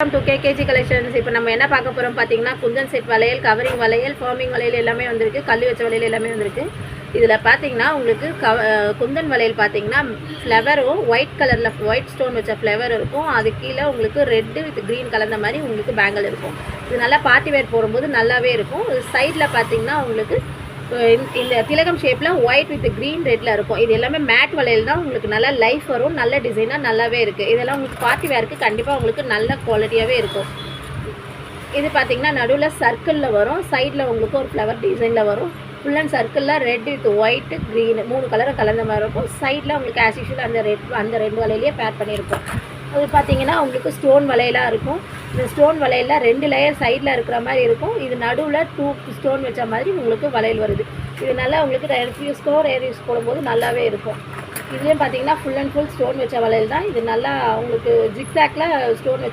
Welcome to KKG collections. இப்போ நம்ம என்ன பார்க்க போகிறோம் பார்த்தீங்கன்னா, குந்தன் செட் வளையல், கவரிங் வளையல், ஃபார்மிங் வளையல் எல்லாமே வந்திருக்கு. கல் வச்ச வளையல் எல்லாமே வந்திருக்கு. இதில் பார்த்தீங்கன்னா உங்களுக்கு குந்தன் வளையல் பார்த்தீங்கன்னா ஃப்ளவரும் ஒயிட் கலரில் ஒயிட் ஸ்டோன் வச்ச ஃப்ளவர் இருக்கும். அது கீழே உங்களுக்கு ரெட்டு வித் க்ரீன் கலந்த மாதிரி உங்களுக்கு பேங்கிள் இருக்கும். இது நல்லா பார்ட்டி வேர் போடும்போது நல்லாவே இருக்கும். சைடில் பார்த்தீங்கன்னா உங்களுக்கு இந்த திலகம் ஷேப்பில் ஒயிட் வித் க்ரீன் ரெட்டில் இருக்கும். இது எல்லாமே மேட் வளையல் தான். உங்களுக்கு நல்லா லைஃப் வரும், நல்ல டிசைனாக நல்லாவே இருக்குது. இதெல்லாம் உங்களுக்கு பார்ட்டி வேருக்கு கண்டிப்பாக உங்களுக்கு நல்ல குவாலிட்டியாகவே இருக்கும். இது பார்த்திங்கன்னா நடுவில் சர்க்கிளில் வரும், சைடில் உங்களுக்கு ஒரு ஃப்ளவர் டிசைனில் வரும். ஃபுல் அண்ட் சர்க்கிளில் ரெட் வித் ஒயிட்டு க்ரீனு 3 கலரை கலந்த மாதிரி இருக்கும். சைடில் உங்களுக்கு ஆஸ் யூஷுவல் அந்த ரெண்டு வளையிலேயே பேர் பண்ணியிருக்கும். அது பார்த்திங்கன்னா உங்களுக்கு ஸ்டோன் வளையலாக இருக்கும். இந்த ஸ்டோன் வளையலில் 2 லேயர் சைடில் இருக்கிற மாதிரி இருக்கும். இது நடுவில் 2 ஸ்டோன் வச்ச மாதிரி உங்களுக்கு வளையல் வருது. இது நல்லா உங்களுக்கு ஸ்டோர் ஏரியாஸ் போடும்போது நல்லாவே இருக்கும். இதுலேயும் பார்த்தீங்கன்னா ஃபுல் அண்ட் ஃபுல் ஸ்டோன் வச்ச வளையல் தான். இது நல்லா உங்களுக்கு ஜிக்ஸாக்ல ஸ்டோன் வச்ச